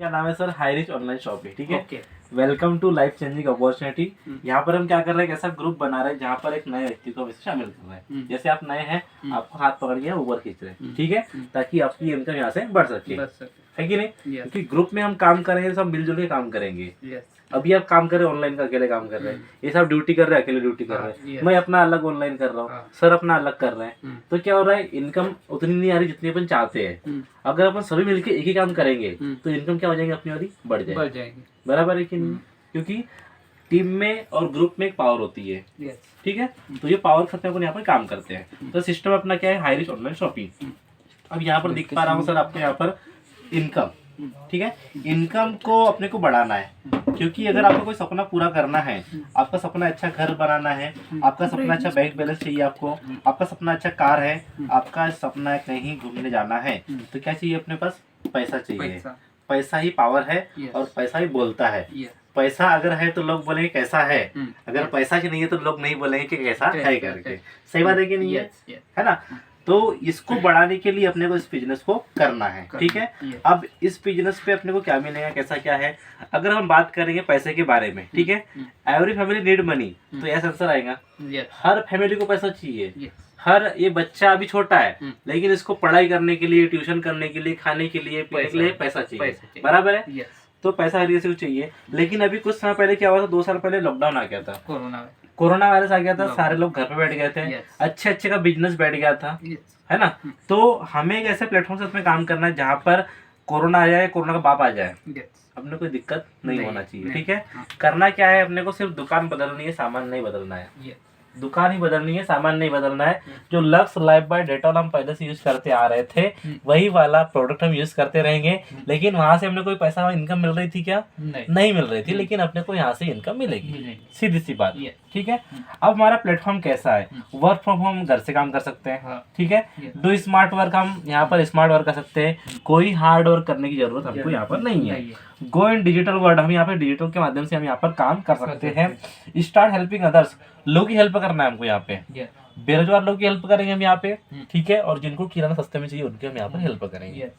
का नाम है sir high rich online shopping. ठीक है, okay. Welcome to life changing opportunity. यहाँ पर हम क्या कर रहे हैं, एक ऐसा ग्रुप बना रहे हैं जहाँ पर एक नए व्यक्ति को इसे शामिल कर रहे हैं। जैसे आप नए हैं, आपको हाथ पकड़ के ऊपर खींच रहे हैं, ठीक है, ताकि आपकी इनकम यहाँ से बढ़ सके, है कि नहीं? क्योंकि ग्रुप में हम काम करेंगे, सब मिलजुल के काम करेंगे। अभी आप काम कर रहे हैं ऑनलाइन का, अकेले काम कर रहे हैं, ये सब ड्यूटी कर रहे हैं, अकेले ड्यूटी कर रहे हैं, मैं अपना अलग ऑनलाइन कर रहा हूँ, सर अपना अलग कर रहे हैं। तो क्या हो रहा है, इनकम उतनी नहीं आ रही जितनी अपन चाहते हैं। अगर अपन सभी मिलकर एक ही काम करेंगे तो इनकम क्या हो जाएगी, अपनी वाली बढ़ जाएगी। बराबर है कि नहीं? क्योंकि टीम में और ग्रुप में एक पावर होती है, ठीक है। तो ये पावर खत्म अपन यहाँ पर काम करते हैं। तो सिस्टम अपना क्या है, हाई रिच ऑनलाइन शॉपिंग। अब यहाँ पर दिख पा रहा हूँ सर आपको यहाँ पर इनकम, ठीक है। इनकम को अपने को बढ़ाना है, क्योंकि अगर आपको कोई सपना पूरा करना है, आपका सपना अच्छा घर बनाना है, आपका सपना अच्छा बैंक बैलेंस चाहिए, आपका सपना अच्छा कार है, आपका सपना कहीं घूमने जाना है, तो क्या चाहिए अपने पास? पैसा चाहिए। पैसा ही पावर है और पैसा ही बोलता है। पैसा अगर है तो लोग बोलेंगे कैसा है, अगर पैसा ही नहीं है तो लोग नहीं बोलेंगे कि कैसा है करके। सही बात है कि नहीं है ना? तो इसको बढ़ाने के लिए अपने को इस बिजनेस को करना है, ठीक है। अब इस बिजनेस पे अपने को क्या मिलेगा, कैसा क्या है, अगर हम बात करेंगे पैसे के बारे में, ठीक है। एवरी फैमिली नीड मनी, तो ऐसा आंसर आएगा। हर फैमिली को पैसा चाहिए। हर ये बच्चा अभी छोटा है लेकिन इसको पढ़ाई करने के लिए, ट्यूशन करने के लिए, खाने के लिए, पीने के लिए पैसा चाहिए। बराबर है? तो पैसा हर किसी को चाहिए। लेकिन अभी कुछ समय पहले क्या हुआ था, 2 साल पहले लॉकडाउन आ गया था, कोरोना वायरस आ गया था, सारे लोग घर पे बैठ गए थे, अच्छे अच्छे का बिजनेस बैठ गया था, है ना। तो हमें एक ऐसे प्लेटफॉर्म से में काम करना है जहाँ पर कोरोना आ जाए, कोरोना का बाप आ जाए, अपने कोई दिक्कत नहीं होना चाहिए, ठीक है। करना क्या है, अपने को सिर्फ दुकान बदलनी है, सामान नहीं बदलना है। दुकान ही बदलनी है, सामान नहीं बदलना है। जो लक्स लाइफ बाय डेटॉल हम पहले से यूज करते आ रहे थे, वही वाला प्रोडक्ट हम यूज करते रहेंगे। लेकिन वहां से हमने कोई पैसा इनकम मिल रही थी क्या? नहीं मिल रही थी, लेकिन अपने को यहाँ से इनकम मिलेगी, सीधी सी बात, ठीक है। अब हमारा प्लेटफॉर्म कैसा है, वर्क फ्रॉम होम, घर से काम कर सकते हैं, ठीक है। डू स्मार्ट वर्क, हम यहाँ पर स्मार्ट वर्क कर सकते हैं, कोई हार्ड वर्क करने की जरूरत हमको यहाँ पर नहीं है। गो इन डिजिटल वर्ल्ड, हम यहाँ पर डिजिटल के माध्यम से हम यहाँ पर काम कर सकते हैं। स्टार्ट हेल्पिंग अदर्स, लोग की हेल्प करना है हमको यहाँ पे, बेरोजगार लोग की हेल्प करेंगे हम यहाँ पे, ठीक है। और जिनको किराना सस्ते में चाहिए उनकी हम यहाँ पर हेल्प करेंगे।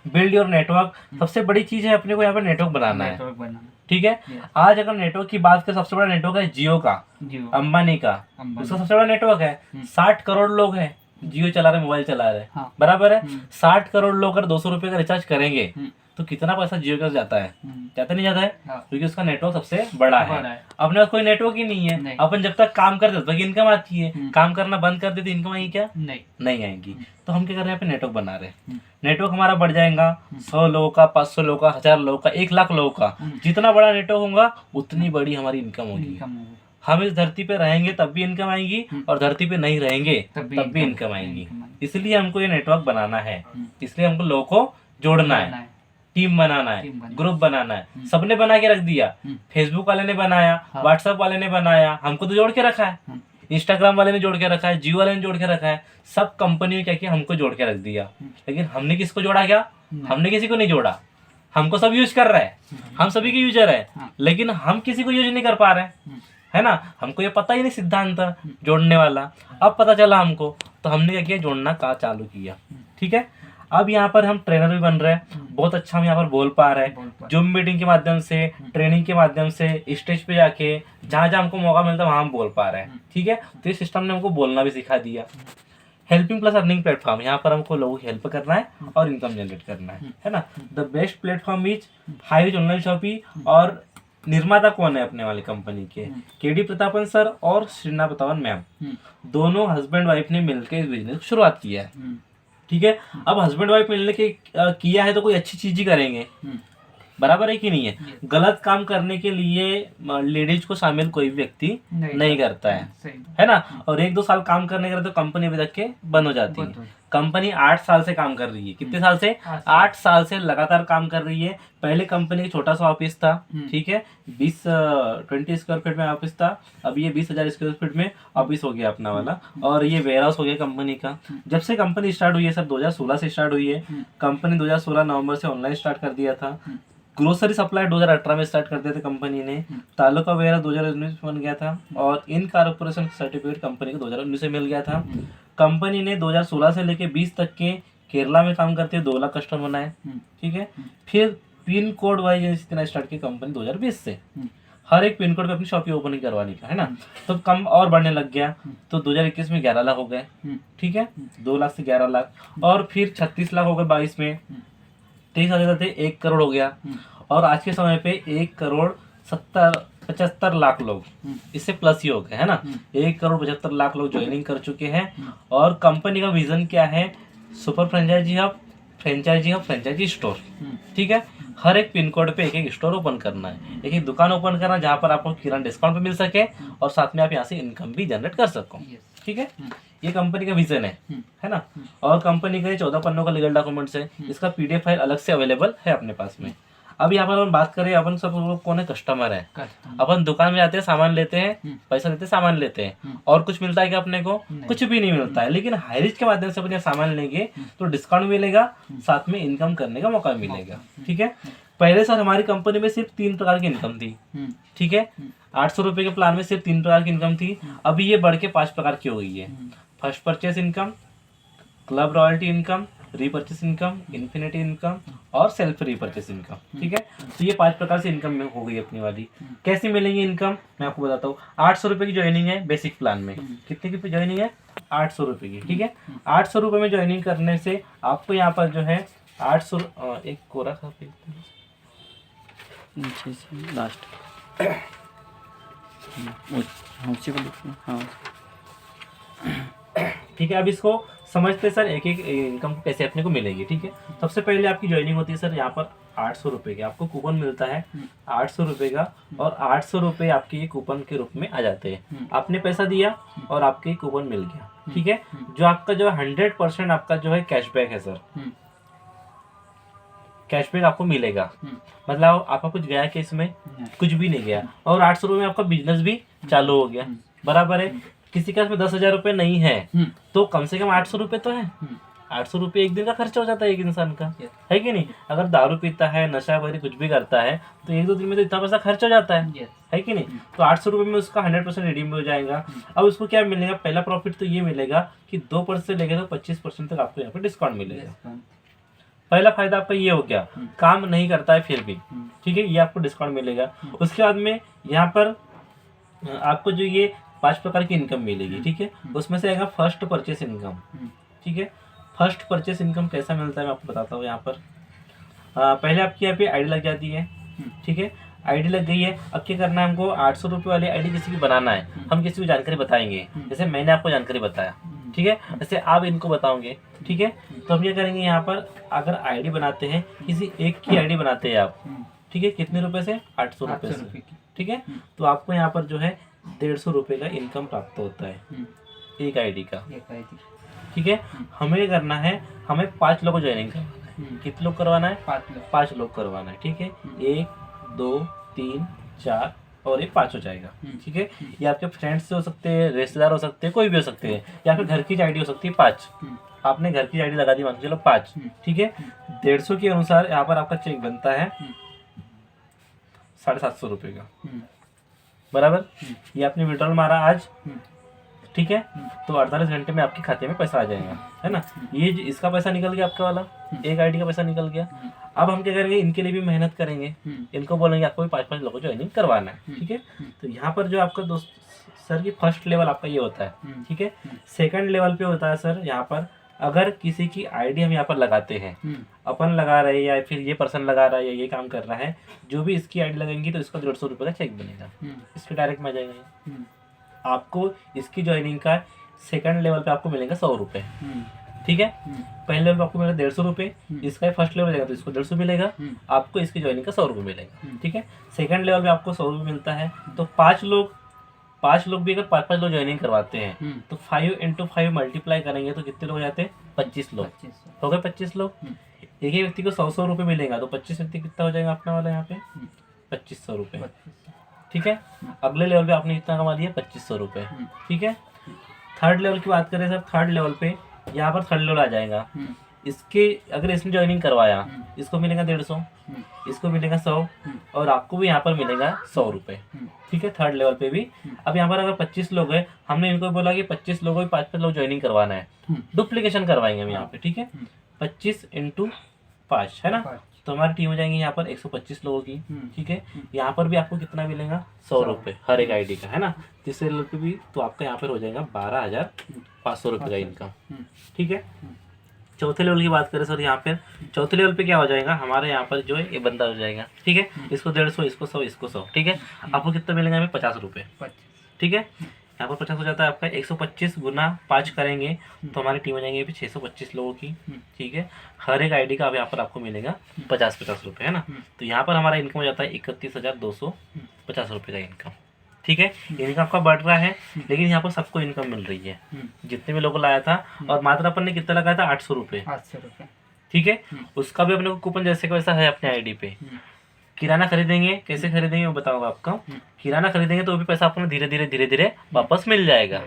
बिल्ड योर नेटवर्क, सबसे बड़ी चीज है अपने को यहाँ पर नेटवर्क बनाना है, ठीक है। आज अगर नेटवर्क की बात करें, सबसे बड़ा नेटवर्क है जियो का, अंबानी का, उसका सबसे बड़ा नेटवर्क है। 60 करोड़ लोग हैं जियो चला रहे, मोबाइल चला रहे, बराबर है। 60 करोड़ लोग अगर 200 रुपए का रिचार्ज करेंगे तो कितना पैसा जियो का जाता है? जाता नहीं जाता है, क्योंकि उसका नेटवर्क सबसे बड़ा है। अपने पास कोई नेटवर्क ही नहीं है, अपन जब तक काम करते तब तक इनकम आती है, काम करना बंद कर देते इनकम आएगी क्या? नहीं आएगी। तो हम क्या कर रहे हैं, पे नेटवर्क बना रहे हैं। नेटवर्क हमारा बढ़ जाएगा, 100 लोगों का, 500 लोगों का, 1000 लोगों का, 1 लाख लोगों का। जितना बड़ा नेटवर्क होगा उतनी बड़ी हमारी इनकम होगी। हम इस धरती पे रहेंगे तब भी इनकम आएगी, और धरती पे नहीं रहेंगे तब भी इनकम आएगी। इसलिए हमको ये नेटवर्क बनाना है, इसलिए हमको लोगों को जोड़ना है, टीम बनाना है, ग्रुप बनाना है। सबने बना के रख दिया, फेसबुक वाले ने बनाया, व्हाट्सएप वाले ने बनाया, हमको तो जोड़ के रखा है, इंस्टाग्राम वाले ने जोड़ के रखा है, जियो वाले ने जोड़ के रखा है, सब कंपनी ने क्या किया, हमको जोड़ के रख दिया। लेकिन हमने किसको जोड़ा क्या? हमने किसी को नहीं जोड़ा। हमको सब यूज कर रहे हैं, हम सभी के यूजर है, लेकिन हम किसी को यूज नहीं कर पा रहे हैं, है ना। हमको ये पता ही नहीं सिद्धांत जोड़ने वाला, अब पता चला हमको, तो हमने क्या किया, जोड़ना का चालू किया, ठीक है। अब यहाँ पर हम ट्रेनर भी बन रहे हैं, बहुत अच्छा हम यहाँ पर बोल पा रहे हैं, जूम मीटिंग के माध्यम से, ट्रेनिंग के माध्यम से, स्टेज पे जाके जहाँ जहाँ हमको मौका मिलता है वहाँ हम बोल पा रहे हैं, ठीक है। तो इस सिस्टम ने हमको बोलना भी सिखा दिया। हेल्पिंग प्लस अर्निंग प्लेटफॉर्म, यहाँ पर हमको लोगों की हेल्प करना है और इनकम जनरेट करना है ना। The best platform is high rich online shopping. और निर्माता कौन है अपने वाली कंपनी के? केडी प्रतापन सर और श्रीना प्रतापन मैम, दोनों हस्बैंड वाइफ ने मिलकर इस बिजनेस की शुरुआत किया है, ठीक है। अब हस्बैंड वाइफ मिलने के किया है तो कोई अच्छी चीज ही करेंगे, बराबर है कि नहीं है। गलत काम करने के लिए लेडीज को शामिल कोई भी व्यक्ति नहीं करता है ना। और 1-2 साल काम करने के बाद तो कंपनी अभी तक के बंद हो जाती है। कंपनी 8 साल से काम कर रही है, कितने साल से? 8 साल से लगातार काम कर रही है। पहले कंपनी का छोटा सा ऑफिस था, ठीक है, 20 स्क्वायर फीट में ऑफिस था, अब ये 20,000 स्क्वायर फीट में ऑफिस हो गया अपना वाला, और ये वेयर हाउस हो गया कंपनी का। जब से कंपनी स्टार्ट हुई है सर, 2016 से स्टार्ट हुई है कंपनी, 2016 नवंबर से ऑनलाइन स्टार्ट कर दिया था। ग्रोसरी सप्लाई 2018 में स्टार्ट कर दिया था कंपनी ने। तालुका वगैरह 2019 में बन गया था, और इन कारपोरेशन सर्टिफिकेट कंपनी को 2019 से मिल गया था। कंपनी ने 2016 से लेके 20 तक के केरला में काम करते हुए 2 लाख कस्टमर बनाए, ठीक है। फिर पिन कोड वाइज इतना स्टार्ट की कंपनी 2020 से, हर एक पिन कोड पे अपनी शॉप ओपन करवाने का है ना। तो कम और बढ़ने लग गया, तो 2021 में 11 लाख हो गए, ठीक है, 2 लाख से 11 लाख, और फिर 36 लाख हो गए 22 में, 23 आ जाते 1 करोड़ हो गया, और आज के समय पे 1,75 लाख लोग इससे प्लस ही हो गए, है ना। 1,75 लाख लोग ज्वाइनिंग कर चुके हैं। और कंपनी का विजन क्या है, super franchise hub, franchise store, ठीक है। हर एक पिन कोड पे एक एक स्टोर ओपन करना है, एक एक दुकान ओपन करना है, जहाँ पर आपको किराना डिस्काउंट पे मिल सके और साथ में आप यहाँ से इनकम भी जनरेट कर सको, ठीक है। ये कंपनी का विजन है ना। और कंपनी का ये 14 पन्नों का लीगल डॉक्यूमेंट्स है, इसका PDF फाइल अलग से अवेलेबल है अपने पास में। अब यहाँ पर अपन बात करें, अपन सब लोग कौन है, कस्टमर है। अपन दुकान में जाते हैं, सामान लेते हैं, पैसा देते हैं, सामान लेते हैं, और कुछ मिलता है क्या अपने को? कुछ भी नहीं मिलता है। लेकिन हाईरिच के माध्यम से अपन सामान लेंगे तो डिस्काउंट मिलेगा, साथ में इनकम करने का मौका मिलेगा, ठीक है। पहले सर हमारी कंपनी में सिर्फ 3 प्रकार की इनकम थी, ठीक है। 800 रुपए के प्लान में सिर्फ 3 प्रकार की इनकम थी। अभी ये बढ़ के 5 प्रकार की हो गई है। First purchase income, club royalty income, repurchase income, infinity income और सेल्फ रीपरचेस इनकम, ठीक है। तो ये 5 प्रकार से इनकम में हो गई अपनी वाली। कैसे मिलेंगी इनकम, मैं आपको बताता हूँ। 800 रुपए की ज्वाइनिंग है बेसिक प्लान में। कितने की ज्वाइनिंग है? 800 रुपए की, ठीक है। 800 रुपए में ज्वाइनिंग करने से आपको यहाँ पर जो है 800 एक कोरा खा लास्ट, ठीक है। अब इसको समझते सर एक एक इनकम कैसे अपने को मिलेगी, ठीक है। सबसे पहले आपकी ज्वाइनिंग होती है सर यहाँ पर 800 रुपये की, आपको कूपन मिलता है 800 रुपये का, और 800 रुपये आपके ये कूपन के रूप में आ जाते हैं। आपने पैसा दिया और आपके ये कूपन मिल गया, ठीक है। जो आपका जो 100% आपका जो है कैशबैक है सर, कैशबैक आपको मिलेगा। मतलब आपका कुछ गया क्या इसमें? कुछ भी नहीं गया, और 800 रुपये में आपका बिजनेस भी चालू हो गया, बराबर है। किसी का इसमें 10,000 रुपये नहीं है तो कम से कम 800 रुपये तो है। 800 रुपये एक दिन का खर्चा हो जाता है एक इंसान का, है कि नहीं। अगर दारू पीता है, नशा वगैरह कुछ भी करता है तो 1-2 दिन में तो इतना पैसा खर्च हो जाता है कि नहीं। तो 800 रुपये में उसका 100% रिडीम हो जाएगा। अब उसको क्या मिलेगा? पहला प्रॉफिट तो ये मिलेगा कि 2% से लेकर 25% तक आपको यहाँ पर डिस्काउंट मिलेगा। पहला फायदा आपका ये हो गया, काम नहीं करता है फिर भी, ठीक है, ये आपको डिस्काउंट मिलेगा। उसके बाद में यहाँ पर आपको जो ये 5 प्रकार की इनकम मिलेगी, ठीक है। उसमें से आएगा फर्स्ट परचेस इनकम, ठीक है। फर्स्ट परचेस इनकम कैसा मिलता है मैं आपको बताता हूँ। यहाँ पर पहले आपकी यहाँ पे आईडी लग जाती है, ठीक है। आईडी लग गई है। अब क्या करना है हमको? 800 रुपये वाली आईडी किसी की बनाना है, हम किसी को जानकारी बताएंगे, जैसे मैंने आपको जानकारी बताया, ठीक है, जैसे आप इनको बताओगे, ठीक है। तो हम क्या करेंगे, यहाँ पर अगर आईडी बनाते हैं, किसी एक की आईडी बनाते हैं आप, ठीक है, कितने रुपए से? 800 रुपये से, ठीक है। तो आपको यहाँ पर जो है 150 रुपये का इनकम प्राप्त होता है एक आईडी का, ठीक है। हमें करना है, हमें 5 लोगों को ज्वाइनिंग करवाना है। कितने लोग करवाना है? 5 लोग करवाना है, ठीक है। 1, 2, 3, 4 और ये 5 हो जाएगा, ठीक है। ये आपके फ्रेंड्स से हो सकते हैं, रिश्तेदार हो सकते हैं, कोई भी हो सकते हैं, या फिर घर की आईडी हो सकती है 5। आपने घर की आईडी लगा दी, मान के चलो 5, ठीक है। 150 के अनुसार यहाँ पर आपका चेक बनता है 750 रुपये का, बराबर। ये आपने विड्रॉल मारा आज, ठीक है, तो 48 घंटे में आपके खाते में पैसा आ जाएगा, है ना। ये इसका पैसा निकल गया आपका वाला, एक आईडी का पैसा निकल गया। अब हम क्या करेंगे, इनके लिए भी मेहनत करेंगे, इनको बोलेंगे आपको भी 5-5 लोगों को ज्वाइनिंग करवाना है, ठीक है। तो यहाँ पर जो आपका दोस्त सर की फर्स्ट लेवल आपका ये होता है, ठीक है। सेकंड लेवल पे होता है सर यहाँ पर, अगर किसी की आईडी हम यहाँ पर लगाते हैं, अपन लगा रहे हैं या फिर ये पर्सन लगा रहा है या ये काम कर रहा है, जो भी इसकी आईडी लगेंगी तो इसका 150 रुपये का चेक बनेगा, इसके डायरेक्ट में आ जाएगा। आपको इसकी ज्वाइनिंग का सेकंड लेवल पे आपको मिलेगा 100 रुपये, ठीक है। पहले लेवल पे आपको मिलेगा 150 रुपये, इसका फर्स्ट लेवल जाएगा तो इसको 150 मिलेगा, आपको इसकी ज्वाइनिंग का 100 रुपये मिलेगा, ठीक है। सेकंड लेवल पे आपको 100 रुपये मिलता है। तो 5 लोग भी अगर 5-5 लोग ज्वाइनिंग करवाते हैं तो 5 × 5 मल्टीप्लाई करेंगे तो कितने लोग हो जाते हैं? 25 लोग हो गए। 25 लोग, एक ही व्यक्ति को 100 रुपये मिलेगा तो 25 व्यक्ति कितना हो जाएगा अपना वाला यहाँ पे? 2500 रुपये, ठीक है। अगले लेवल पे आपने कितना कमा लिया? 2500 रुपये, ठीक है। थर्ड लेवल की बात करें सर, थर्ड लेवल पे यहाँ पर थर्ड लेवल आ जाएगा। इसके अगर इसने ज्वाइनिंग करवाया, इसको मिलेगा 150, इसको मिलेगा 100 और आपको भी यहाँ पर मिलेगा 100 रुपये, ठीक है, थर्ड लेवल पे भी। अब यहाँ पर अगर 25 लोग हैं, हमने इनको बोला कि 25 लोगों को 5-5 लोग ज्वाइनिंग करवाना है, डुप्लीकेशन करवाएंगे हम यहाँ पे, ठीक है। 25 × 5 है ना, तो तो हमारी टीम हो जाएंगी यहाँ पर 125 लोगों की। ठीक है, यहाँ पर भी आपको कितना मिलेगा, 100 रुपये हर एक आईडी का, है ना। तीसरे लेवल पे भी तो आपका यहाँ पर हो जाएगा 12,500 रुपये का इनकम। ठीक है, चौथे लेवल की बात करें सर, यहाँ पर चौथे लेवल पे क्या हो जाएगा, हमारे यहाँ पर जो है ये बंदा हो जाएगा। ठीक है, इसको 150, इसको 100, इसको 100। ठीक है, आपको कितना मिलेगा, हमें 50 रुपये। ठीक है, यहाँ पर 50 हो जाता है आपका। 125 गुना 5 करेंगे तो हमारी टीम हो जाएंगे 625 लोगों की। ठीक है, हर एक आईडी का अब यहाँ पर आपको मिलेगा 50-50 रुपये, है ना। तो यहाँ पर हमारा इनकम हो जाता है 31,250 रुपये का इनकम। ठीक है, इनकम आपका बढ़ रहा है, लेकिन यहाँ पर सबको इनकम मिल रही है, जितने भी लोगों लाया था। और मात्र अपन ने कितना लगाया था, 800 रुपये। ठीक है, उसका भी अपने को कूपन जैसे का वैसा है अपने आईडी पे। किराना खरीदेंगे, कैसे खरीदेंगे मैं बताऊंगा आपको। किराना खरीदेंगे तो भी पैसा आपको धीरे धीरे वापस मिल जाएगा,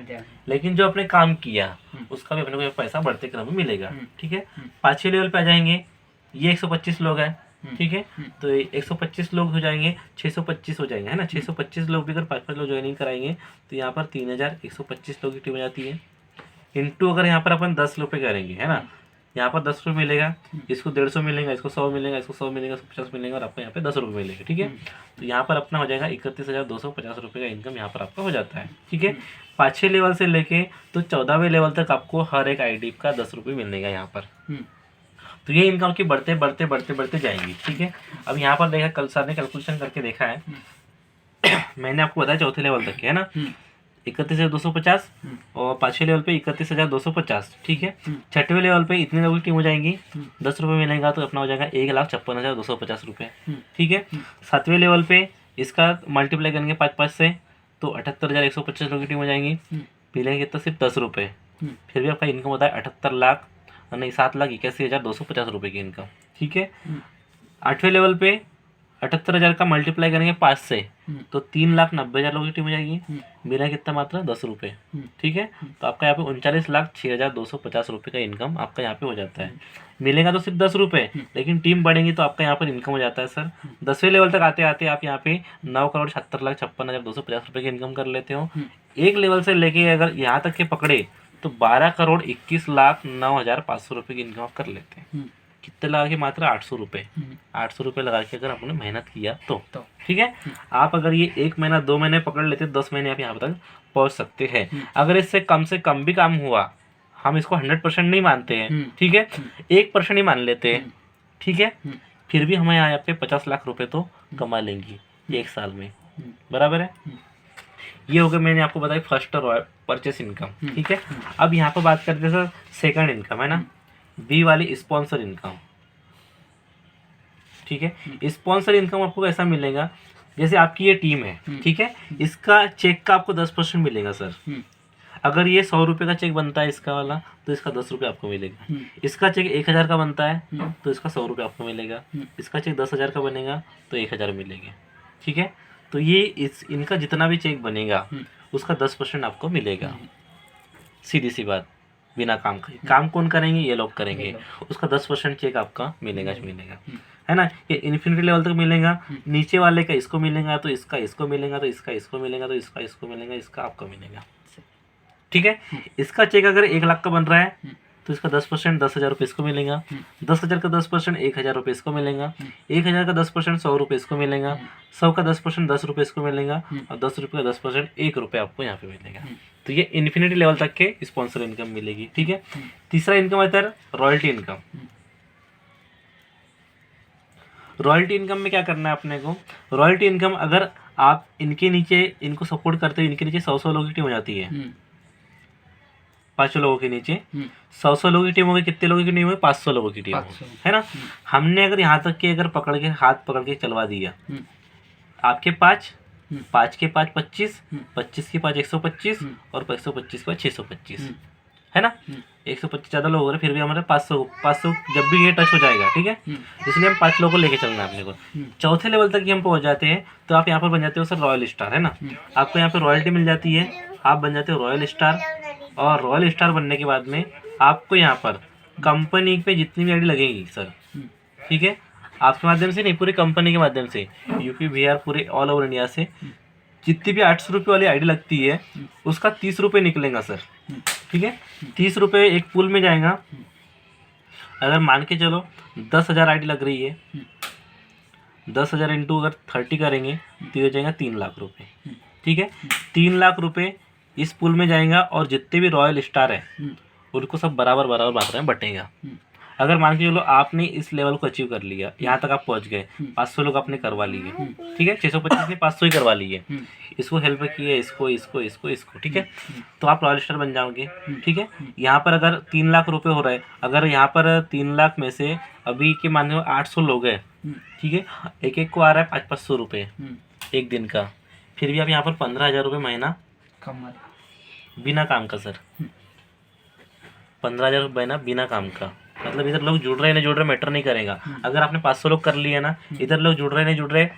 लेकिन जो अपने काम किया उसका भी अपने को पैसा बढ़ते क्रम में मिलेगा। ठीक है, 5-6 लेवल पे आ जाएंगे, ये 125 लोग हैं। ठीक है, तो 125 लोग हो जाएंगे, 625 हो जाएंगे, है ना। 625 लोग भी अगर 5-5 लोग ज्वाइनिंग कराएंगे तो यहाँ पर 3125 लोग की टीम हो जाती है। इंटू अगर यहाँ पर अपन 10 रुपये करेंगे, है ना, यहाँ पर 10 रुपये मिलेगा, इसको 150 मिलेगा, इसको 100 मिलेगा, इसको 100 मिलेगा, इसको 50 मिलेगा, और आपको यहाँ पे 10 रुपये मिलेगा। ठीक है, तो यहाँ पर अपना हो जाएगा 31,250 रुपये का इनकम यहाँ पर आपका हो जाता है। ठीक है, 5-6 लेवल से लेके तो 14वें लेवल तक आपको हर एक आईडी का 10 रुपये मिलेगा यहाँ पर। तो ये इनकम की बढ़ते बढ़ते बढ़ते बढ़ते जाएंगी। ठीक है, अब यहाँ पर देखा, कल सर ने कैलकुलेशन करके देखा है, मैंने आपको बताया चौथे लेवल तक के, है ना, 31,250 और 5वें लेवल पे 31,250। ठीक है, 6वें लेवल पे इतने लोगों की टीम हो जाएंगी, 10 रुपये मिलेगा तो अपना हो जाएगा 1,56,250 रुपये। ठीक है, 7वें लेवल पे इसका मल्टीप्लाई करेंगे 5-5 से तो 78,125 लोगों की टीम हो जाएंगी, मिलेंगे तो सिर्फ 10 रुपये। फिर भी आपका इनकम होता है 7,81,250 रुपये की इनकम। ठीक है, 8वें लेवल पे 78,000 का मल्टीप्लाई करेंगे 5 से तो 3,90,000 लोगों की टीम हो जाएगी, मेरा कितना मात्रा 10 रुपये। ठीक है, तो आपका यहाँ पे 39,06,250 रुपये का इनकम आपका यहाँ पे हो जाता है। मिलेगा तो सिर्फ 10 रुपये, लेकिन टीम बढ़ेंगी तो आपका यहाँ पर इनकम हो जाता है सर 10वें लेवल तक आते आते आप यहाँ पे 9,76,56,250 रुपये की इनकम कर लेते हो। एक लेवल से लेके अगर यहाँ तक के पकड़े तो 12,21,09,500 रुपये की इनकम आप कर लेते हैं। कितने लगा के, मात्र 800 रुपये। 800 रुपये लगा के अगर आपने मेहनत किया तो ठीक है, आप अगर ये 1 महीना 2 महीने पकड़ लेते 10 महीने आप यहाँ तक पहुँच सकते हैं। अगर इससे कम से कम भी काम हुआ, हम इसको 100% नहीं मानते हैं, ठीक है, 1% ही मान लेते हैं। ठीक है, फिर भी हमें यहाँ पे 50 लाख रुपए तो कमा लेंगी 1 साल में, बराबर है। ये हो गया, मैंने आपको बताया फर्स्ट परचेस इनकम। ठीक है, अब यहाँ पर बात करते हैं सर सेकंड इनकम, है ना, बी वाली स्पॉन्सर इनकम। ठीक है, स्पॉन्सर इनकम आपको ऐसा मिलेगा जैसे आपकी ये टीम है, ठीक है, इसका चेक का आपको 10% मिलेगा सर। अगर ये 100 रुपये का चेक बनता है इसका वाला तो इसका 10 रुपये आपको मिलेगा। इसका चेक 1,000 का बनता है तो इसका 100 रुपये आपको मिलेगा। इसका चेक 10,000 का बनेगा तो 1,000 मिलेंगे। ठीक है, तो ये इनका जितना भी चेक बनेगा उसका 10% आपको मिलेगा। सीधी सी बात, बिना काम करे। काम कौन करेंगे, ये लोग करेंगे, उसका 10% चेक आपका मिलेगा, है ना। ये इन्फिनिटी लेवल तक मिलेगा, नीचे वाले का इसको मिलेगा तो इसका इसको मिलेगा तो इसका इसको मिलेगा तो इसका इसको मिलेगा, इसका आपको मिलेगा। ठीक है, इसका चेक अगर 1 लाख का बन रहा है तो इसका 10% 10,000 रुपये इसको मिलेगा, 10,000 का 10% 1,000 रुपये इसको मिलेगा, 1,000 का 10% 100 रुपये इसको मिलेगा, 100 का 10% 10 रुपये इसको मिलेगा, और 10 रुपये का 10% 1 रुपये आपको यहाँ पे मिलेगा। तो ये इन्फिनिटी लेवल तक के स्पॉन्सर इनकम मिलेगी। ठीक है, तीसरा इनकम आता है रॉयल्टी इनकम। रॉयल्टी इनकम में क्या करना है अपने को, रॉयल्टी इनकम अगर आप इनके नीचे इनको सपोर्ट करते हो, इनके नीचे 100 लोगों की टीम हो जाती है, 500 लोगों के नीचे 100 लोगों की टीम हो गई, कितने लोगों की टीम हो गई, 500 लोगों की टीम है ना। हमने अगर यहाँ तक के अगर पकड़ के हाथ पकड़ के चलवा दिया, आपके 5 के 5 25, 25 के 5 125 और 125 के 5 625, है ना। 125 ज़्यादा लोग हो रहे, फिर भी हमारे 500 जब भी ये टच हो जाएगा, ठीक है, इसलिए हम 5 लोगों को लेके चलना है अपने को। चौथे लेवल तक हम पहुँच जाते हैं तो आप यहाँ पर बन जाते हो सर रॉयल स्टार, है ना। आपको यहाँ पर रॉयल्टी मिल जाती है, आप बन जाते हो रॉयल स्टार। और रॉयल स्टार बनने के बाद में आपको यहाँ पर कंपनी पे जितनी भी आईडी लगेगी सर, ठीक है, आपके माध्यम से नहीं, पूरी कंपनी के माध्यम से, यूपी बिहार पूरे ऑल ओवर इंडिया से जितनी भी 800 रुपये वाली आईडी लगती है उसका 30 रुपये निकलेगा सर। ठीक है, 30 रुपये एक पूल में जाएगा। अगर मान के चलो 10,000 आईडी लग रही है, 10,000 इंटू अगर 30 करेंगे तो ये हो जाएगा 3 लाख रुपए। ठीक है, 3 लाख रुपए इस पूल में जाएगा और जितने भी रॉयल स्टार है उनको सब बराबर बराबर मात्रा में बटेगा। अगर मान के चलो आपने इस लेवल को अचीव कर लिया, यहाँ तक आप पहुँच गए, 500 लोग आपने करवा लिए, ठीक है, 625 में 500 ही करवा लिए, इसको हेल्प किए, इसको इसको इसको इसको, ठीक है, तो आप रॉयल स्टार बन जाओगे। ठीक है, यहाँ पर अगर 3 लाख रुपए हो रहे, अगर यहाँ पर 3 लाख में से अभी के मान लो 800 लोग हैं, ठीक है, एक एक को आ रहा है 500 रुपये एक दिन का, फिर भी आप यहाँ पर 15,000 रुपये महीना कमा बिना काम का सर, 15,000 रुपये महीना बिना काम का। मतलब इधर लोग जुड़ रहे नहीं जुड़ रहे मैटर नहीं करेगा। अगर आपने 500 लोग कर लिए ना, इधर लोग जुड़ रहे नहीं जुड़ रहे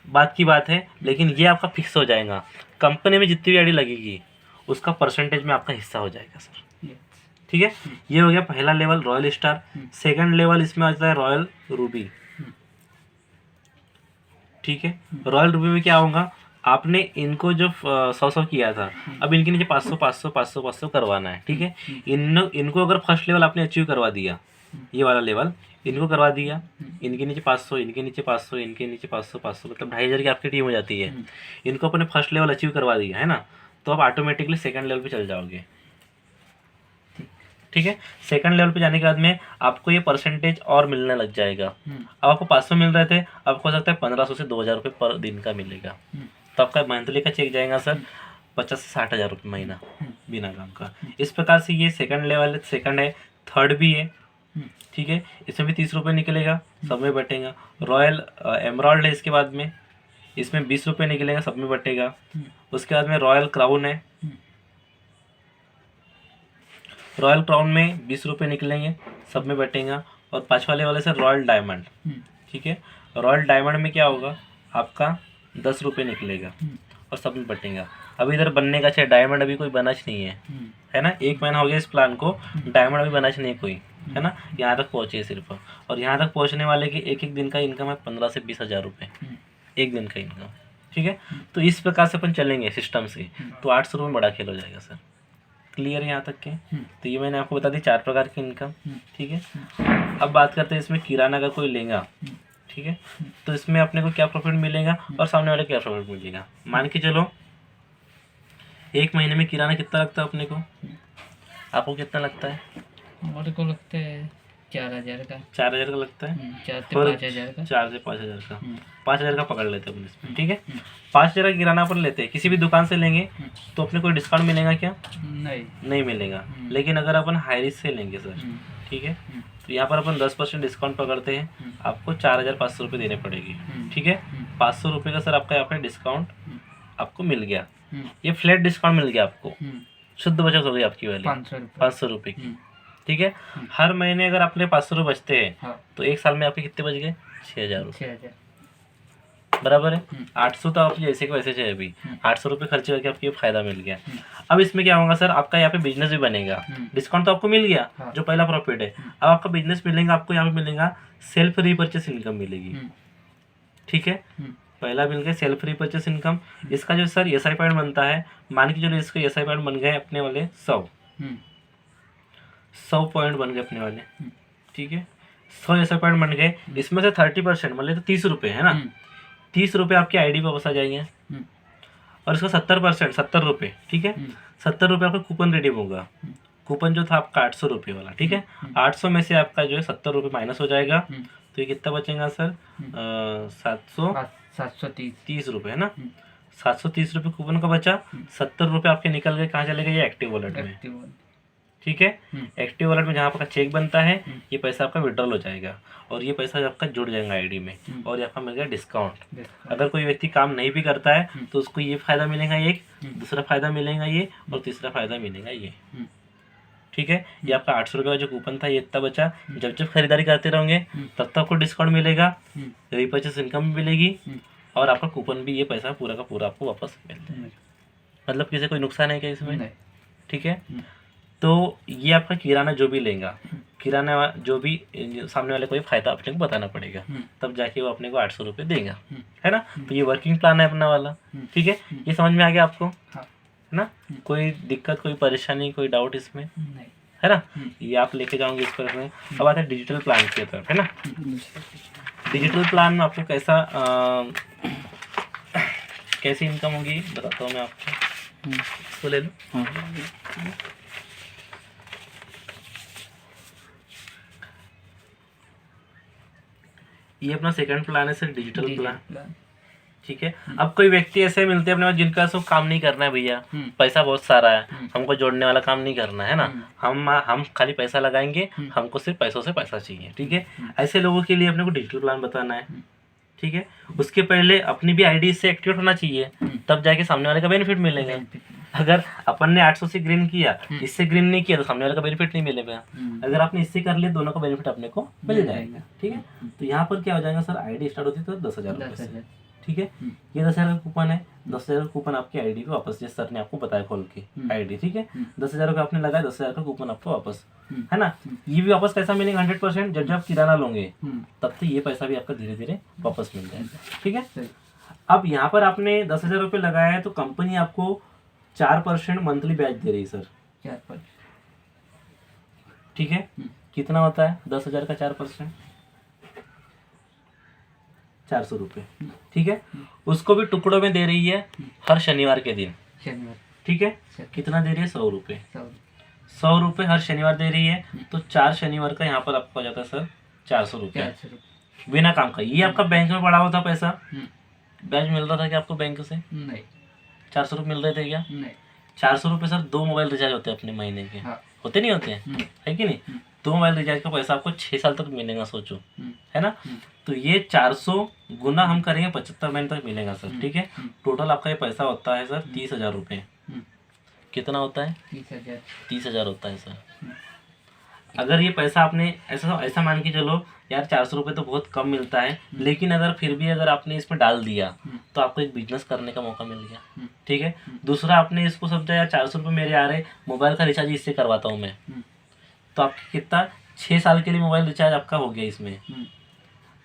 बात की बात है, लेकिन ये आपका फिक्स हो जाएगा। कंपनी में जितनी भी आईडी लगेगी उसका परसेंटेज में आपका हिस्सा हो जाएगा सर। ठीक है, ये हो गया पहला level royal star. Second level इसमें आता है रॉयल रूबी। ठीक है, रॉयल रूबी में क्या होगा, आपने इनको जो 100 किया था, अब इनके नीचे 500 करवाना है। ठीक है, इनको अगर फर्स्ट लेवल आपने अचीव करवा दिया, ये वाला लेवल इनको करवा दिया, इनके नीचे 500, इनके नीचे 500, इनके नीचे 500 मतलब 2,500 की आपकी टीम हो जाती है। इनको अपने फर्स्ट लेवल अचीव करवा दिया है ना, तो आप ऑटोमेटिकली सेकंड लेवल पे चल जाओगे। ठीक है, सेकंड लेवल पे जाने के बाद में आपको ये परसेंटेज और मिलने लग जाएगा। अब आपको 500 मिल रहे थे, आपको हो सकता है 1500 से 2,000 रुपये पर दिन का मिलेगा। तो आपका मंथली का चेक जाएगा सर 50 से 60,000 रुपये महीना बिना काम का। इस प्रकार से ये सेकंड लेवल सेकंड है। थर्ड भी है, ठीक है, इसमें भी 30 रुपये निकलेगा, सब में बटेगा। रॉयल एमराल्ड है, इसके बाद में इसमें 20 रुपये निकलेगा, सब में बटेगा। उसके बाद में रॉयल क्राउन है, रॉयल क्राउन में 20 रुपये निकलेंगे, सब में बटेगा। और 5 वाले से रॉयल डायमंड। ठीक है, रॉयल डायमंड में क्या होगा, आपका 10 रुपये निकलेगा और सब में बटेगा। अभी इधर बनने का चाहे डायमंड अभी कोई बनाच नहीं है ना, 1 महीना हो गया इस प्लान को, डायमंड अभी बनाच नहीं कोई है ना, यहाँ तक पहुँचे सिर्फ। और यहाँ तक पहुँचने वाले की एक एक दिन का इनकम है 15 से 20,000 रुपये एक दिन का इनकम। ठीक है, तो इस प्रकार से अपन चलेंगे सिस्टम से, तो 800 रुपये बड़ा खेल हो जाएगा सर। क्लियर है यहाँ तक के? तो ये मैंने आपको बता दी 4 प्रकार की इनकम। ठीक है, अब बात करते हैं इसमें किराना अगर कोई लेगा, ठीक है, तो इसमें अपने को क्या प्रॉफिट मिलेगा और सामने वाले क्या प्रॉफिट मिलेगा। मान के चलो 1 महीने में किराना कितना लगता है अपने को, आपको कितना लगता है? हमारे को लगता है 4,000 का। 4,000 का लगता है, 4 से 5,000 का। 4 से 5,000 का, 5,000 का पकड़ लेते हैं अपन इसमें। ठीक है, 5,000 का किराना अपन लेते हैं, किसी भी दुकान से लेंगे तो अपने को डिस्काउंट मिलेगा क्या? नहीं मिलेगा। लेकिन अगर अपन हाई रिस्क से लेंगे सर, ठीक है, तो यहाँ पर अपन 10% डिस्काउंट पकड़ते हैं, आपको 4,500 रुपये देने पड़ेगी। ठीक है, 500 रुपये का सर आपका यहाँ पे डिस्काउंट आपको मिल गया, ये फ्लैट डिस्काउंट मिल गया आपको, शुद्ध बचत हो गई आपकी वाली 500 रुपये की। ठीक है, हर महीने अगर अपने 500 रुपये बचते हैं तो 1 साल में आपके कितने बच गए? 6,000 रुपये, बराबर है। 800 तो आप जैसे के वैसे चाहिए, अभी 800 रुपये खर्च करके आपको ये फायदा मिल गया। अब इसमें क्या होगा सर, आपका यहाँ पे बिजनेस भी बनेगा। डिस्काउंट तो आपको मिल गया जो पहला प्रॉफिट है, अब आपका बिजनेस मिलेगा, आपको यहाँ पे मिलेगा सेल्फ रीपर्चेस इनकम मिलेगी। ठीक है, पहला मिल गया सेल्फ रीपर्चेस इनकम। इसका जो सर SI पॉइंट बनता है, मान के चलो इसके SI पॉइंट बन गए अपने वाले 100 पॉइंट बन गए अपने वाले। ठीक है, 100 SI पॉइंट बन गए, इसमें से 30% मतलब तो 30 रुपये है ना, 30 रुपये आपकी आईडी पर वापस आ जाएंगे। और इसका 70% 70 रुपये, ठीक है, 70 रुपये आपका कूपन रिडीम होगा। कूपन जो था आपका 800 रुपये वाला, ठीक है, 800 में से आपका जो है 70 रुपये माइनस हो जाएगा, तो ये कितना बचेगा सर? 730 रुपये है ना, 730 रुपये कूपन का बचा, 70 रुपये आपके निकल गए, कहाँ चले गए? ये एक्टिव वॉलेट में। ठीक है, एक्टिव वॉलेट में जहाँ आपका चेक बनता है, ये पैसा आपका विड्रॉल हो जाएगा और ये पैसा आपका जुड़ जाएगा आईडी में, और ये आपका मिल गया डिस्काउंट। अगर कोई व्यक्ति काम नहीं भी करता है तो उसको ये फायदा मिलेगा, एक दूसरा फायदा मिलेगा ये, और तीसरा फायदा मिलेगा ये। ठीक है, ये आपका 800 रुपये का जो कूपन था ये इतना बचा, जब जब खरीदारी करते रहोगे तब तक आपको डिस्काउंट मिलेगा, रीपर्चेस इनकम भी मिलेगी, और आपका कूपन भी, ये पैसा पूरा का पूरा आपको वापस मिल जाएगा। मतलब किसी कोई नुकसान है क्या इसमें? ठीक है, तो ये आपका किराना जो भी लेगा, किराना जो भी सामने वाले को ये फायदा अपने को बताना पड़ेगा, तब जाके वो अपने को 800 रुपये देगा, है ना। तो ये वर्किंग प्लान है अपना वाला। ठीक है, ये समझ में आ गया आपको, है ना? कोई दिक्कत, कोई परेशानी, कोई डाउट इसमें? है ना। ये आप लेके जाओगे इस पर में। अब आते हैं डिजिटल प्लान की तरफ, है ना। डिजिटल प्लान में आपको कैसी इनकम होगी बताता हूँ मैं आपको। इसको ले लो। ये अपना सेकंड प्लान है सर, डिजिटल प्लान। ठीक है। अब कोई व्यक्ति ऐसे मिलते हैं अपने पास जिनका सब काम नहीं करना है भैया, पैसा बहुत सारा है, हमको जोड़ने वाला काम नहीं करना है ना, हम खाली पैसा लगाएंगे, हमको सिर्फ पैसों से पैसा चाहिए। ठीक है। ऐसे लोगों के लिए अपने को डिजिटल प्लान बताना है। ठीक है। उसके पहले अपनी भी आईडी इससे एक्टिवेट होना चाहिए, तब जाके सामने वाले का बेनिफिट मिलेगा। अगर अपन ने 800 से ग्रीन किया, इससे ग्रीन नहीं किया, तो सामने वाले का बेनिफिट नहीं मिलेगा। अगर आपने इससे कर लिया, दोनों का बेनिफिट अपने को मिल जाएगा। ठीक है। तो यहाँ पर क्या हो जाएगा सर, आईडी स्टार्ट होती है तो 10,000 रुपये से। ठीक है। ये 10,000 का कूपन है, 10,000 का कूपन आपकी आईडी पे वापस, जैसे सर ने आपको बताया खोल के आईडी। ठीक है। 10,000 का आपने लगाया, 10,000 का कूपन आपको वापस, है ना। ये भी वापस कैसा मिलेगा 100%, जब आप किराना लोगे तब तो ये पैसा भी आपका धीरे धीरे वापस मिल जाएगा। ठीक है। अब यहाँ पर आपने 10,000 रुपये लगाया है, तो कंपनी आपको 4% मंथली ब्याज दे रही सर। 4%। ठीक है। कितना होता है 10,000 का 4%? 400 रुपये। ठीक है। उसको भी टुकड़ों में दे रही है हर शनिवार के दिन। ठीक है। कितना दे रही है 100 रुपये। 100 रुपये हर शनिवार दे रही है, तो 4 शनिवार का यहाँ पर आपको हो जाता है सर 400 रुपये बिना काम का। ये आपका बैंक में पड़ा हुआ था पैसा, ब्याज मिल रहा था क्या आपको बैंक से? नहीं। 400 रुपये मिल रहे थे क्या? नहीं। 400 रुपये सर 2 मोबाइल रिचार्ज होते हैं अपने महीने के। होते नहीं होते हैं, है कि नहीं। 2 मोबाइल रिचार्ज का पैसा आपको 6 साल तक मिलेगा, सोचो, है ना। तो ये 400 गुना हम करेंगे 75 महीने तक मिलेगा सर। ठीक है। टोटल आपका ये पैसा होता है सर 30,000 रुपये। कितना होता है? 30,000 होता है सर। अगर ये पैसा आपने ऐसा मान के चलो यार, 400 रुपये तो बहुत कम मिलता है, लेकिन अगर फिर भी अगर आपने इसमें डाल दिया तो आपको एक बिजनेस करने का मौका मिल गया। ठीक है। दूसरा, आपने इसको समझा यार 400 रुपये मेरे आ रहे, मोबाइल का रिचार्ज इससे करवाता हूँ मैं, तो आपकी कितना 6 साल के लिए मोबाइल रिचार्ज आपका हो गया इसमें।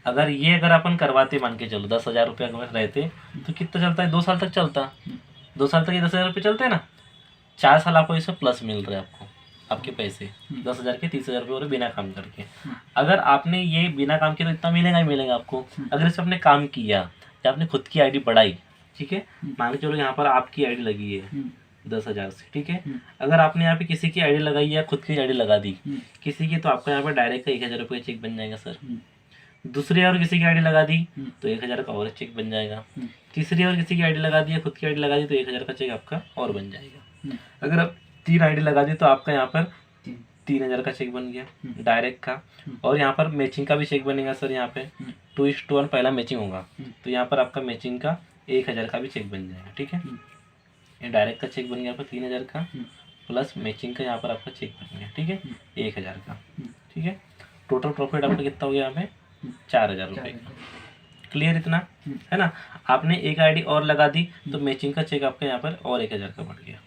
अगर अपन करवाते, मान के चलो 10,000 रुपये अगर रहते तो कितना चलता है? 2 साल तक चलता। 2 साल तक ये 10,000 रुपये चलते हैं ना। 4 साल आपको इसमें प्लस मिल रहे हैं, आपको आपके पैसे 10,000 के 30,000 रुपये हो रहे बिना काम करके। अगर आपने ये बिना काम किया तो इतना मिलेगा ही मिलेगा आपको। अगर इसमें आपने काम किया या आपने खुद की आईडी बढ़ाई, ठीक है, मान के चलो यहाँ पर आपकी आईडी लगी है 10,000 से। ठीक है। अगर आपने यहाँ पे किसी की आईडी लगाई या खुद की आईडी लगा दी किसी की, तो आपका यहाँ पर डायरेक्ट 1,000 रुपये चेक बन जाएगा सर। दूसरी और किसी की आईडी लगा दी तो 1,000 का और चेक बन जाएगा। तीसरी और किसी की आईडी लगा दी या खुद की आईडी लगा दी तो 1,000 का चेक आपका और बन जाएगा। अगर आप 3 आईडी लगा दी तो आपका यहाँ पर 3,000 का चेक बन गया डायरेक्ट का। और यहाँ पर मैचिंग का भी चेक बनेगा सर। यहाँ पे 2:1 पहला मैचिंग होगा, तो यहाँ पर आपका मैचिंग का 1,000 का भी चेक बन जाएगा। ठीक है। ये डायरेक्ट का चेक बन गया आपका 3,000 का, प्लस मैचिंग का यहाँ पर आपका चेक बन गया। ठीक है, 1,000 का। ठीक है। टोटल प्रॉफिट आपका कितना हो गया यहाँ पे? 4,000 रुपये का। क्लियर इतना, है ना। आपने एक आईडी और लगा दी तो मैचिंग का चेक आपका यहाँ पर और 1,000 का बढ़ गया।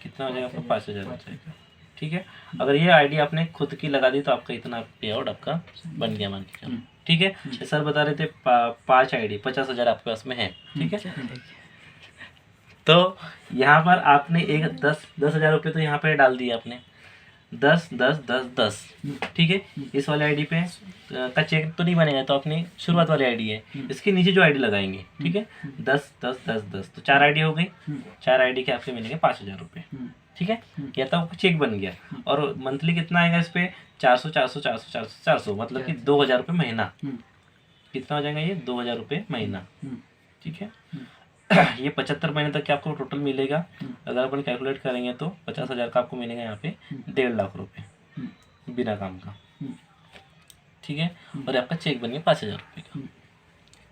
कितना हो जाएगा आपका? 5,000 हो जाएगा। ठीक है। अगर ये आईडी आपने खुद की लगा दी तो आपका इतना पे आउट आपका बन गया, मान के चलो। ठीक है। सर बता रहे थे 5 आईडी 50,000 आपके पास में है। ठीक है। तो यहाँ पर आपने 10,000 रुपये तो यहाँ पर डाल दिए आपने, 10 10 10 10। ठीक है। इस वाले आईडी पे का चेक तो नहीं बनेगा, तो अपनी शुरुआत वाली आईडी है, इसके नीचे जो आईडी लगाएंगे, ठीक है, 10 10 10 10, तो 4 आईडी हो गई। 4 आईडी के आपसे मिलेंगे 5,000 रुपये। ठीक है। या तो आपको चेक बन गया। और मंथली कितना आएगा इस पे? 400 400 400 400 400, मतलब कि 2,000 रुपये महीना। कितना हो जाएगा ये? 2,000 रुपये महीना। ठीक है। ये 75 महीने तक के आपको टोटल मिलेगा। अगर अपन कैलकुलेट करेंगे तो 50,000 का आपको मिलेगा यहाँ पे 1.5 लाख रुपये बिना काम का। ठीक है। और आपका चेक बन गया 5,000 रुपये का।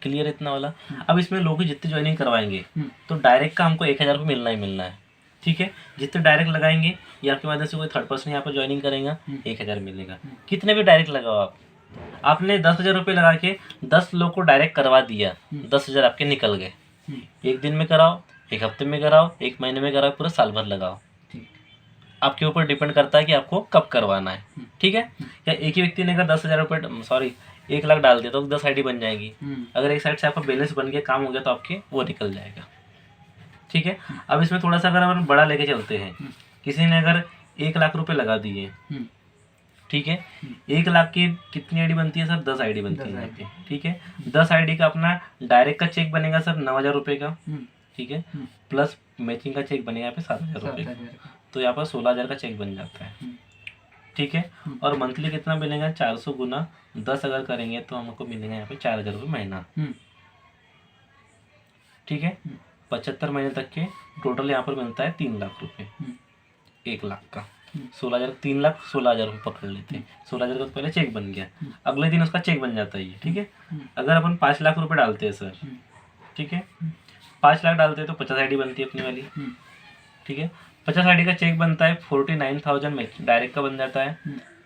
क्लियर इतना वाला। अब इसमें लोग जितनी ज्वाइनिंग करवाएंगे तो डायरेक्ट का हमको 1,000 रुपये मिलना ही मिलना है। ठीक है। जितने डायरेक्ट लगाएंगे या आपके माध्यम से कोई थर्ड पर्सन यहाँ पर ज्वाइनिंग करेगा 1,000 मिलेगा। कितने भी डायरेक्ट लगाओ आपने 10,000 रुपये लगा के 10 लोग को डायरेक्ट करवा दिया, 10,000 आपके निकल गए। एक दिन में कराओ, एक हफ्ते में कराओ, एक महीने में कराओ, पूरा साल भर लगाओ, आपके ऊपर डिपेंड करता है कि आपको कब करवाना है। ठीक है। या एक ही व्यक्ति ने अगर 10,000 रुपये 1 लाख डाल दिया तो 10 आईडी बन जाएगी। अगर एक साइड से आपका बैलेंस बन गया, काम हो गया, तो आपके वो निकल जाएगा। ठीक है। अब इसमें थोड़ा सा अगर हम बड़ा लेके चलते हैं, किसी ने अगर 1 लाख रुपए लगा दिए, ठीक है। 1 लाख की कितनी आईडी बनती है सर? 10 आईडी बनती है यहाँ पे, ठीक है। 10 आईडी का अपना डायरेक्ट का चेक बनेगा सर 9,000 रुपये का, ठीक है, प्लस मैचिंग का चेक बनेगा यहाँ पे 7,000 रुपये का, तो यहाँ पर 16,000 का चेक बन जाता है, ठीक है। और मंथली कितना मिलेगा? 400 गुना 10 अगर करेंगे तो हमको मिलेगा यहाँ पे 4,000 रुपये महीना, ठीक है। 75 महीने तक के टोटल यहाँ पर मिलता है 3 लाख रुपये, 1 लाख का 16,000, 3 लाख 16,000 रुपये पकड़ लेते हैं। 16,000 का तो पहले चेक बन गया, अगले दिन उसका चेक बन जाता है ये, ठीक है। अगर अपन 5 लाख रुपये डालते हैं सर, ठीक है, 5 लाख डालते हैं तो 50 आईडी बनती है अपनी वाली, ठीक है। 50 आईडी का चेक बनता है 49,000 डायरेक्ट का बन जाता है,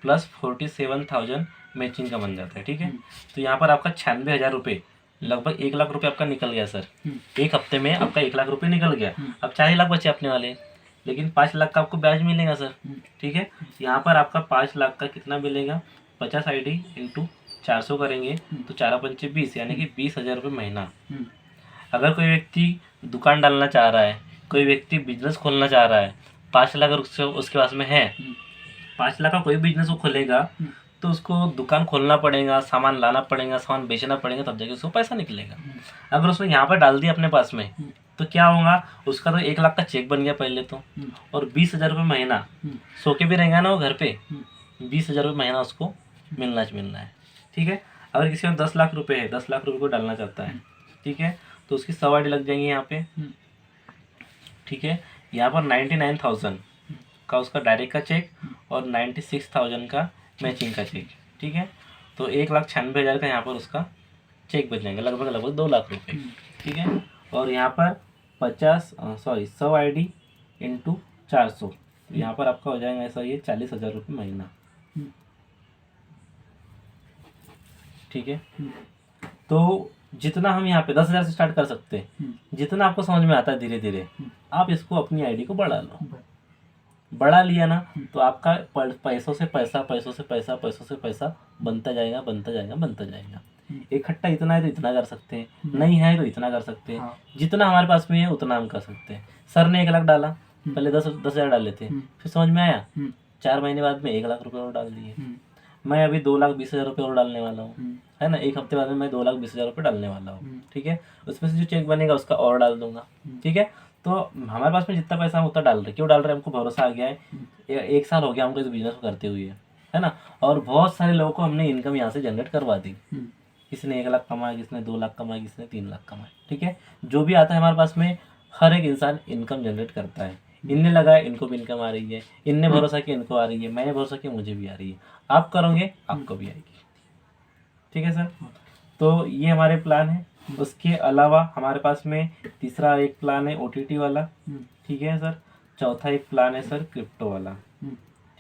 प्लस 47,000 मैचिंग का बन जाता है, ठीक है। तो यहाँ पर आपका 96,000 रुपये, लगभग 1 लाख रुपये आपका निकल गया सर। एक हफ्ते में आपका 1 लाख रुपये निकल गया। अब 4 लाख बचे अपने वाले, लेकिन 5 लाख का आपको ब्याज मिलेगा सर, ठीक है। यहाँ पर आपका 5 लाख का कितना मिलेगा? 50 आईडी इंटू 400 करेंगे तो 4×5 20, यानी कि 20,000 रुपये महीना। अगर कोई व्यक्ति दुकान डालना चाह रहा है, कोई व्यक्ति बिजनेस खोलना चाह रहा है, 5 लाख अगर उसके पास में है, 5 लाख का कोई बिजनेस वो खोलेगा तो उसको दुकान खोलना पड़ेगा, सामान लाना पड़ेगा, सामान बेचना पड़ेगा, तब जाके उसको पैसा निकलेगा। अगर उसने यहाँ पर डाल दिया अपने पास में तो क्या होगा? उसका तो 1 लाख का चेक बन गया पहले तो, और 20,000 रुपये महीना, सो के भी रहेगा ना वो घर पे, 20,000 रुपये महीना उसको मिलना है, ठीक है। अगर किसी में 10 लाख रुपये है, 10 लाख रुपये को डालना चाहता है, ठीक है, तो उसकी 100 आईडी लग जाएंगी यहाँ पे, ठीक है। यहाँ पर 99,000 का उसका डायरेक्ट का चेक और 96,000 का मैचिंग का चेक, ठीक है। तो 1,96,000 का यहाँ पर उसका चेक बच जाएंगे, लगभग 2 लाख रुपये, ठीक है। और यहाँ पर 100 आईडी इंटू 400, यहाँ पर आपका हो जाएगा ऐसा ये 40,000 रुपये महीना, ठीक है। तो जितना हम यहाँ पे 10,000 से स्टार्ट कर सकते हैं, जितना आपको समझ में आता है धीरे धीरे आप इसको अपनी आईडी को बढ़ा लो। बढ़ा लिया ना तो आपका पैसों से पैसा बनता जाएगा। इकट्ठा इतना है तो इतना कर सकते हैं, नहीं है तो इतना कर सकते हैं, जितना हमारे पास में है उतना हम कर सकते हैं। सर ने 1 लाख डाला, पहले 10,000 डाले थे, फिर समझ में आया 4 महीने बाद में 1 लाख रुपये और डाल दिए। मैं अभी 2,20,000 रुपये और डालने वाला हूँ, है ना। 1 हफ्ते बाद में मैं 2,20,000 रुपये डालने वाला हूँ, ठीक है। उसमें से जो चेक बनेगा उसका और डाल दूंगा, ठीक है। तो हमारे पास में जितना पैसा हम उतना डाल रहे, क्यों डाल रहे हैं? हमको भरोसा आ गया है, 1 साल हो गया हमको इस बिजनेस को करते हुए, है ना। और बहुत सारे लोगों को हमने इनकम यहाँ से जनरेट करवा दी। किसने 1 लाख कमाया, किसने 2 लाख कमाया, किसने 3 लाख कमाया, ठीक है। जो भी आता है हमारे पास में, हर एक इंसान इनकम जनरेट करता है। इनने लगाया, इनको भी इनकम आ रही है, इनने भरोसा किया, इनको आ रही है, मैंने भरोसा किया, मुझे भी आ रही है। आप करोगे आपको भी आएगी, ठीक है सर। तो ये हमारे प्लान है। उसके अलावा हमारे पास में तीसरा एक प्लान है OTT वाला, ठीक है सर। चौथा एक प्लान है सर क्रिप्टो वाला,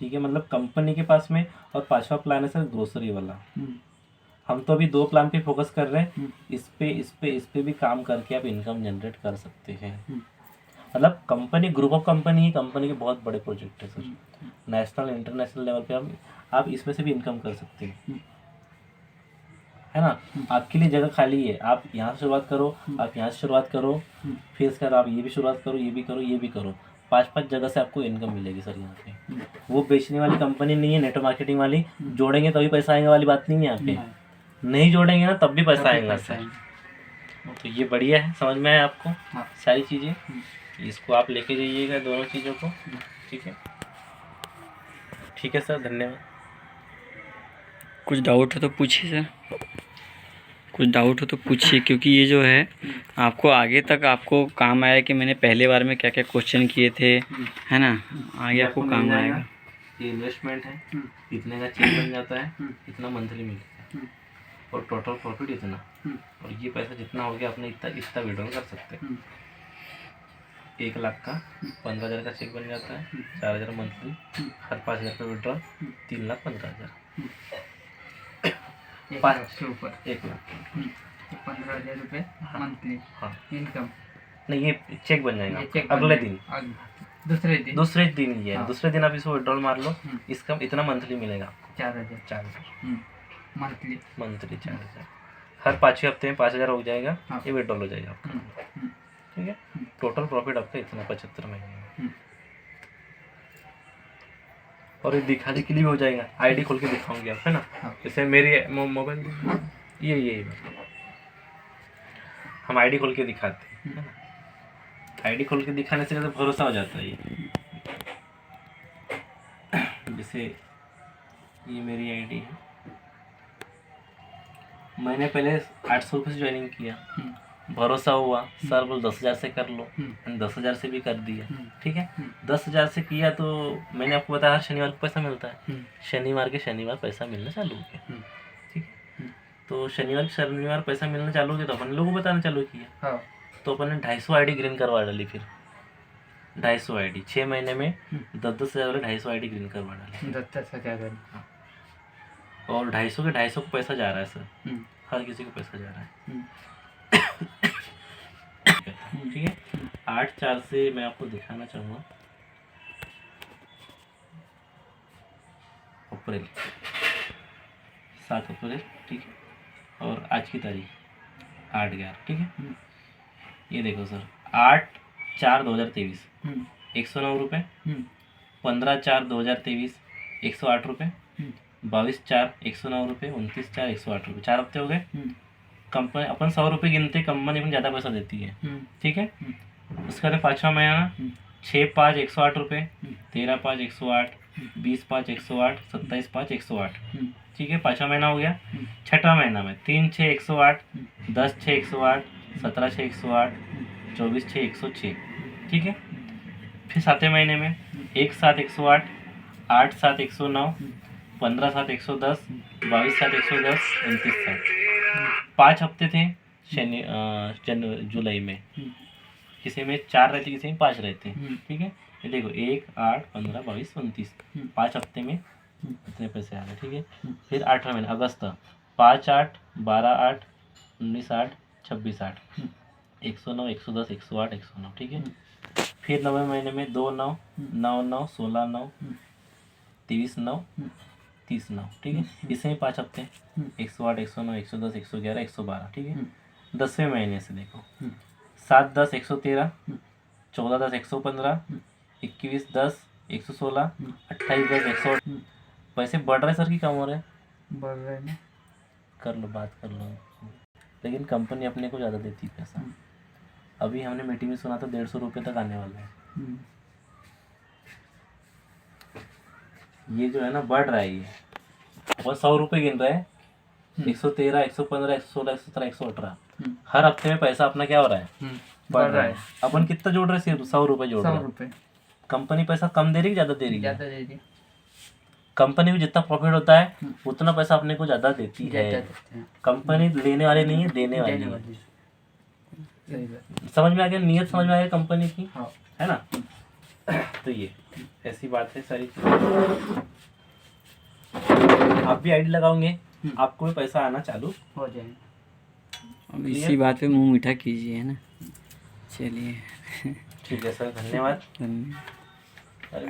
ठीक है, मतलब कंपनी के पास में। और 5वां प्लान है सर ग्रोसरी वाला। हम तो अभी 2 प्लान पे फोकस कर रहे हैं। इस पे भी काम करके आप इनकम जनरेट कर सकते हैं। मतलब कंपनी, ग्रुप ऑफ कंपनी है, कंपनी के बहुत बड़े प्रोजेक्ट है सर, नेशनल इंटरनेशनल लेवल पे आप इसमें से भी इनकम कर सकते हैं, है ना। आपके लिए जगह खाली है, आप यहाँ से शुरुआत करो, आप यहाँ से शुरुआत करो, फिर इसके बाद आप ये भी शुरुआत करो, ये भी करो। 5 जगह से आपको इनकम मिलेगी सर यहाँ पे। वो बेचने वाली कंपनी नहीं है, नेटवर्क मार्केटिंग वाली। जोड़ेंगे तभी पैसा आएगा वाली बात नहीं है यहाँ पे, नहीं जोड़ेंगे ना तब भी पैसा आएगा सर। तो ये बढ़िया है, समझ में आया आपको सारी चीज़ें। इसको आप लेके जाइएगा दोनों चीज़ों को, ठीक है सर, धन्यवाद। कुछ डाउट हो तो पूछिए सर, क्योंकि ये जो है आपको आगे तक आपको काम आया कि मैंने पहले बार में क्या क्या क्वेश्चन किए थे, है ना, आगे आपको काम आएगा। ये इन्वेस्टमेंट है, इतने का चेक बन जाता है, इतना मंथली मिलेगा, और टोटल प्रॉफिट इतना, और ये पैसा जितना हो गया आपने इतना विड्रॉल कर सकते हैं। 1 लाख का 15,000 का चेक बन जाता है, 4,000 मंथली, हर 5,000 का विड्रॉल, 3,15,000। 1 लाख के ऊपर 1 लाख 15,000 रुपये मंथली इनकम नहीं, ये चेक बन जाएगा अगले दिन, दूसरे दिन ही है। दूसरे दिन आप इसको विड्रॉल मार लो, इसका इतना मंथली मिलेगा, 4,000 मंथली 4,000। हर 5 हफ्ते में 5,000 हो जाएगा, ये विड्रॉल हो जाएगा आपका, ठीक है। टोटल प्रॉफिट आपका इतना 75 महीने में, और ये दिखाने के लिए भी हो जाएगा। आईडी खोल के दिखाऊंगी आप, है ना। हाँ। जैसे मेरी मोबाइल ये हम आईडी खोल के दिखाते हैं, है ना। आईडी खोल के दिखाने से ज़्यादा भरोसा हो जाता है ये। जैसे ये मेरी आईडी है, मैंने पहले 800 रुपये से ज्वाइनिंग किया, भरोसा हुआ, सर बोल 10,000 से कर लो, 10,000 से भी कर दिया, ठीक है। 10,000 से किया तो मैंने आपको बताया हर शनिवार को पैसा मिलता है, शनिवार के शनिवार पैसा मिलना चालू हो गया, ठीक है। तो शनिवार के शनिवार पैसा मिलना चालू हो गया तो अपन लोगों को बताना चालू किया। हाँ। तो अपन ने 250 आईडी ग्रीन करवा डाली, फिर 250 आईडी 6 महीने में 10,000 वाले 250 आईडी ग्रीन करवा डाली। 10,000 और 250 के 250 को पैसा जा रहा है सर, हर किसी को पैसा जा रहा है, ठीक है। 8/4 से मैं आपको दिखाना चाहूँगा, अप्रैल 7 अप्रैल, ठीक है। और आज की तारीख 8/11, ठीक है। ये देखो सर, 8/4/2023 109 रुपये, 15/4/2023 108 रुपये, 22/4 109 रुपये, 29/4 108 रुपये, 4 हफ्ते हो गए। कंपनी अपन 100 रुपये गिनते, कंपनी अपन ज़्यादा पैसा देती है, ठीक है। उसके बाद 5वां महीना 6/5 108 रुपये, 13/5 108, 20/5 108, 27/5 108, ठीक है। 5वां महीना हो गया। 6वां महीना में 3/6 108, 10/6 108, 17/6 108, 24/6 106, ठीक है। फिर 7वें महीने में 1/7 108, 8/7 109, 15/7 110, 22/7 110, 29/7। 5 हफ्ते थे जुलाई में, किसी में 4 रहते, किसी में 5 रहते, ठीक है। ये देखो 1, 8, 15, 22, 29, 5 हफ्ते में इतने पैसे आ गए, ठीक है। फिर 8वां महीना अगस्त 5/8, 12/8, 19/8, 26/8, 109, 110, 108, 109, ठीक है। फिर 9वें महीने में 2/9, 9/9, 16/9, 23/9, 30/9, ठीक है। इसमें 5 हफ्ते 108, 109, 110, 111, 112, ठीक है। 10वें महीने से देखो 7/10 113, 14/10 115, 21/10 116, 28/10 108। पैसे बढ़ रहे सर कि कम हो रहे? बढ़ रहे हैं ना। कर लो, बात कर लो। लेकिन कंपनी अपने को ज़्यादा देती है पैसा। अभी हमने मीटिंग में सुना था 150 रुपये तक आने वाला है। ये जो है ना बढ़ रहा है, ये और 100 रुपये गिन रहे हैं, 113, 115, 116, 117, 118। हर हफ्ते में पैसा अपना क्या हो रहा है? बढ़ रहा है। अपन कितना जोड़ रहे हैं? सिर्फ 100 रुपये जोड़ रहे हैं। 100 रुपये। कंपनी पैसा कम दे रही है, ज़्यादा दे रही है? ज़्यादा दे रही है। कंपनी में जितना प्रॉफिट होता है उतना पैसा अपने को ज़्यादा देती है। कंपनी लेने वाले नहीं है, देने वाली है। समझ में आ गया? नियत समझ में आ गया कंपनी की, है ना। तो ये ऐसी बात है सारी चीज़। आप भी आईडी लगाओगे, आपको भी पैसा आना चालू हो जाएगा। अब इसी बात पे मुंह मीठा कीजिए, है ना। चलिए ठीक है सर, धन्यवाद। धन्यवाद। अरे